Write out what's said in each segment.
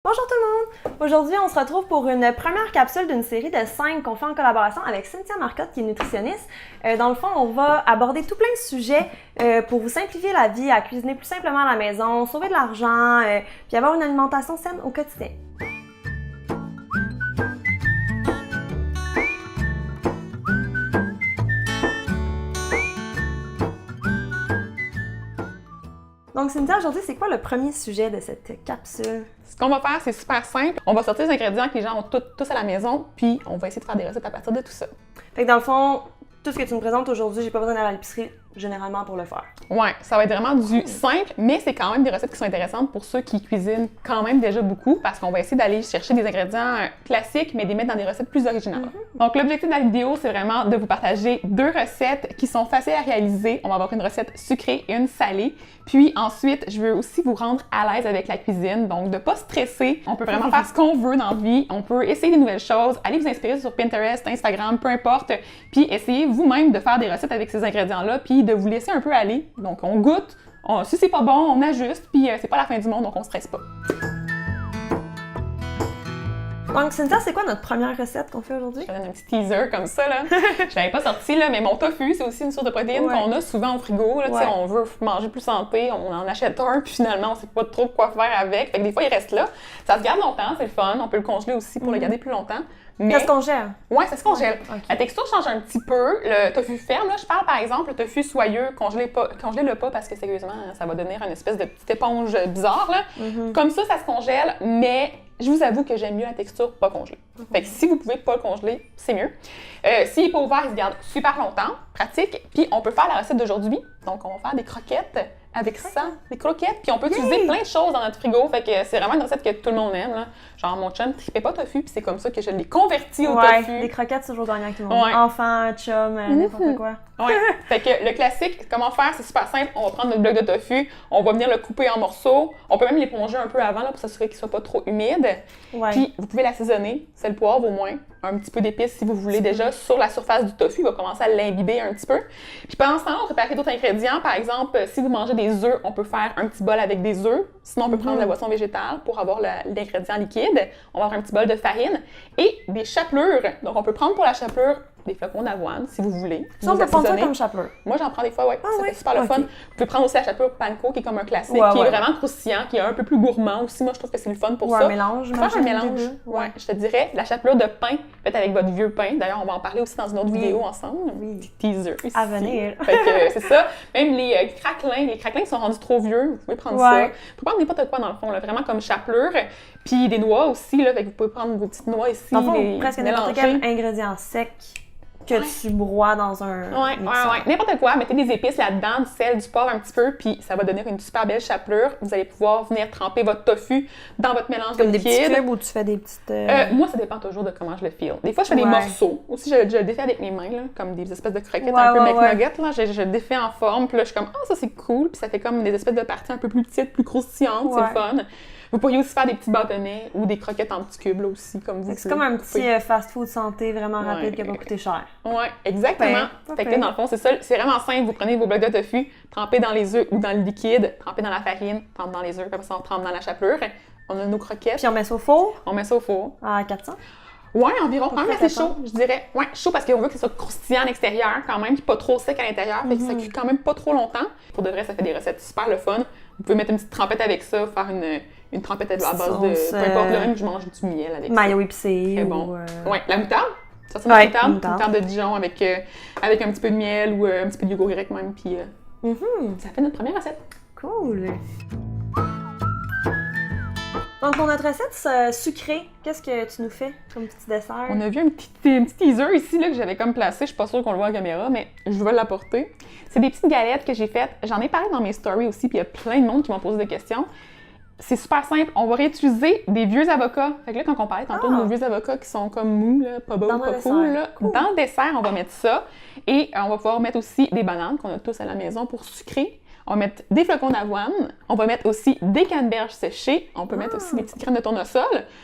Bonjour tout le monde! Aujourd'hui, on se retrouve pour une première capsule d'une série de 5 qu'on fait en collaboration avec Cynthia Marcotte, qui est nutritionniste. Dans le fond, on va aborder tout plein de sujets pour vous simplifier la vie, à cuisiner plus simplement à la maison, sauver de l'argent, puis avoir une alimentation saine au quotidien. Donc Cynthia, aujourd'hui, c'est quoi le premier sujet de cette capsule? Ce qu'on va faire, c'est super simple. On va sortir les ingrédients que les gens ont tous à la maison, puis on va essayer de faire des recettes à partir de tout ça. Fait que dans le fond, tout ce que tu me présentes aujourd'hui, j'ai pas besoin d'aller à l'épicerie généralement pour le faire. Ouais, ça va être vraiment du simple, mais c'est quand même des recettes qui sont intéressantes pour ceux qui cuisinent quand même déjà beaucoup, parce qu'on va essayer d'aller chercher des ingrédients classiques, mais des mettre dans des recettes plus originales. Donc l'objectif de la vidéo, c'est vraiment de vous partager 2 recettes qui sont faciles à réaliser. On va avoir une recette sucrée et une salée. Puis ensuite, je veux aussi vous rendre à l'aise avec la cuisine, donc de pas stresser. On peut vraiment faire ce qu'on veut dans la vie. On peut essayer des nouvelles choses, aller vous inspirer sur Pinterest, Instagram, peu importe, puis essayer vous-même de faire des recettes avec ces ingrédients-là, puis de vous laisser un peu aller. Donc on goûte, si c'est pas bon, on ajuste, puis c'est pas la fin du monde, donc on stresse pas. Donc Cynthia, c'est quoi notre première recette qu'on fait aujourd'hui? Je te donne un petit teaser comme ça, là. Je l'avais pas sorti, là, mais mon tofu, c'est aussi une source de protéines qu'on a souvent au frigo. Là, on veut manger plus santé, on en achète un, puis finalement, on sait pas trop quoi faire avec. Fait que des fois, il reste là. Ça se garde longtemps, c'est le fun. On peut le congeler aussi pour le garder plus longtemps. Mais... Ça se congèle? Oui, ça se congèle. Okay. La texture change un petit peu. Le tofu ferme, là, je parle par exemple, le tofu soyeux, congelez-le pas parce que sérieusement, ça va devenir une espèce de petite éponge bizarre. Là. Comme ça se congèle, mais je vous avoue que j'aime mieux la texture pas congelée. Fait que si vous pouvez pas le congeler, c'est mieux. S'il n'est pas ouvert, il se garde super longtemps, pratique. Puis on peut faire la recette d'aujourd'hui. Donc on va faire des croquettes avec ça, des croquettes, puis on peut utiliser plein de choses dans notre frigo, fait que c'est vraiment une recette que tout le monde aime, là. Genre mon chum tripait pas tofu, puis c'est comme ça que je l'ai converti au tofu. Des croquettes, c'est toujours gagnant avec tout le monde. Enfant, chum, n'importe quoi. Ouais. Fait que le classique, comment faire, c'est super simple. On va prendre notre bloc de tofu, on va venir le couper en morceaux. On peut même l'éponger un peu avant là, pour s'assurer qu'il soit pas trop humide. Puis vous pouvez l'assaisonner, sel, poivre au moins, un petit peu d'épices si vous voulez déjà sur la surface du tofu. Il va commencer à l'imbiber un petit peu. Puis pendant ce temps-là, on peut préparer d'autres ingrédients. Par exemple, si vous mangez des œufs, on peut faire un petit bol avec des œufs. Sinon, on peut prendre de la boisson végétale pour avoir l'ingrédient liquide. On va avoir un petit bol de farine et des chapelures. Donc, on peut prendre pour la chapelure des flocons d'avoine, si vous voulez. Ça, on peut prendre ça comme chapelure. Moi, j'en prends des fois, ça fait super le fun. Vous pouvez prendre aussi la chapelure panko, qui est comme un classique, qui est vraiment croustillant, qui est un peu plus gourmand aussi. Moi, je trouve que c'est le fun pour ça. Un mélange. Faire un mélange. Ouais, je te dirais, la chapelure de pain faite avec votre vieux pain. D'ailleurs, on va en parler aussi dans une autre vidéo ensemble. Petit teaser ici. À venir. Fait que c'est ça. Même les craquelins qui sont rendus trop vieux, vous pouvez prendre ça. Vous pouvez prendre n'importe quoi dans le fond, là, vraiment comme chapelure. Puis des noix aussi, là, fait que vous pouvez prendre vos petites noix ici. Dans le fond, presque n'importe quel ingrédient sec que tu broies dans un n'importe quoi, mettez des épices là-dedans, du sel, du poivre un petit peu, puis ça va donner une super belle chapelure. Vous allez pouvoir venir tremper votre tofu dans votre mélange de liquide. Des petits cubes ou tu fais des petites... Moi, ça dépend toujours de comment je le file. Des fois, je fais des morceaux. Aussi, je le défais avec mes mains, là, comme des espèces de croquettes un peu McNuggets. Là. Je le défais en forme, puis là, je suis comme « Ah, ça, c'est cool! » Puis ça fait comme des espèces de parties un peu plus petites, plus croustillantes, c'est le fun. Vous pourriez aussi faire des petits bâtonnets ou des croquettes en petits cubes, là aussi, comme vous. C'est comme un petit fast-food santé vraiment rapide qui va pas coûter cher. Oui, exactement. Fait que là, dans le fond, c'est ça. C'est vraiment simple. Vous prenez vos blocs de tofu, trempez dans les œufs ou dans le liquide, trempez dans la farine, trempez dans les œufs, comme ça, on trempe dans la chapelure. On a nos croquettes. Puis on met ça au four? On met ça au four. À 400? Oui, environ. Quand même assez chaud, je dirais. Oui, chaud parce qu'on veut que ce soit croustillant à l'extérieur quand même, puis pas trop sec à l'intérieur. Fait que ça cuit quand même pas trop longtemps. Pour de vrai, ça fait des recettes super le fun. Vous pouvez mettre une petite trempette avec ça, faire une trempette à base de... Peu importe, là, même je mange du miel avec ça. Mayo épicé. Très bon. Oui, la moutarde. Ça, c'est notre moutarde de Dijon avec un petit peu de miel ou un petit peu de yogourt grec même. Puis ça fait notre première recette. Cool! Donc, pour notre recette sucrée, qu'est-ce que tu nous fais comme petit dessert? On a vu un petit teaser ici là, que j'avais comme placé. Je suis pas sûre qu'on le voit en caméra, mais je vais l'apporter. C'est des petites galettes que j'ai faites. J'en ai parlé dans mes stories aussi, puis il y a plein de monde qui m'ont posé des questions. C'est super simple. On va réutiliser des vieux avocats. Fait que là, quand on parlait tantôt de nos vieux avocats qui sont comme mous, là, pas beaux, pas cool, là, dans le dessert, on va mettre ça. Et on va pouvoir mettre aussi des bananes qu'on a tous à la maison pour sucrer. On va mettre des flocons d'avoine. On va mettre aussi des canneberges séchées. On peut mettre aussi des petites graines de tournesol.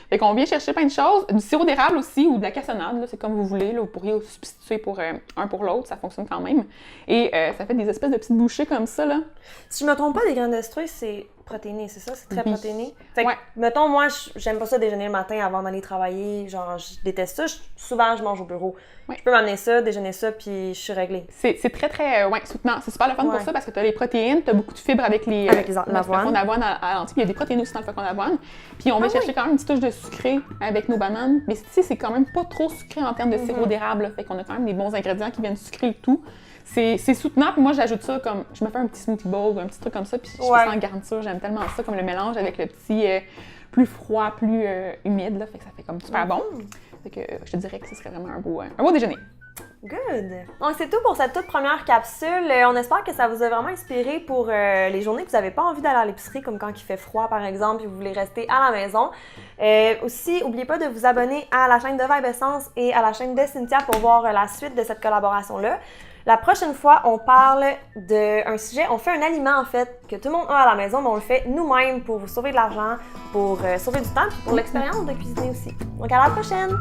Fait qu'on vient chercher plein de choses. Du sirop d'érable aussi ou de la cassonade. Là, c'est comme vous voulez. Là, vous pourriez substituer pour un pour l'autre. Ça fonctionne quand même. Et ça fait des espèces de petites bouchées comme ça. Là. Si je me trompe pas, des graines de citrouille, c'est protéiné, c'est ça? C'est très Oui. protéiné? Fait que, Ouais. mettons, moi, j'aime pas ça déjeuner le matin avant d'aller travailler. Genre, je déteste ça. Souvent, je mange au bureau. Ouais. Je peux m'amener ça, déjeuner ça, puis je suis réglée. C'est très, très soutenant. C'est super le fun Ouais. pour ça parce que tu as les protéines, tu as beaucoup de fibres avec les l'avoine. flocons d'avoine à l'entier. Il y a des protéines aussi dans le flocon d'avoine. Puis on va Ah chercher oui. quand même une petite touche de sucré avec nos bananes. Mais ici, c'est quand même pas trop sucré en termes de sirop d'érable. Là. Fait qu'on a quand même des bons ingrédients qui viennent sucrer le tout. C'est soutenant. Puis moi, j'ajoute ça comme... Je me fais un petit smoothie bowl, un petit truc comme ça. Puis je fais ça en garniture. J'aime tellement ça, comme le mélange avec le petit plus froid, plus humide. Là. Fait que ça fait comme super bon. Fait que je te dirais que ce serait vraiment un beau déjeuner. Good! Donc, c'est tout pour cette toute première capsule. On espère que ça vous a vraiment inspiré pour les journées que vous n'avez pas envie d'aller à l'épicerie, comme quand il fait froid, par exemple, et vous voulez rester à la maison. Aussi, n'oubliez pas de vous abonner à la chaîne de Vibe Essence et à la chaîne de Cynthia pour voir la suite de cette collaboration-là. La prochaine fois, on parle d'un sujet, on fait un aliment en fait que tout le monde a à la maison, mais on le fait nous-mêmes pour vous sauver de l'argent, pour sauver du temps, puis pour l'expérience de cuisiner aussi. Donc à la prochaine!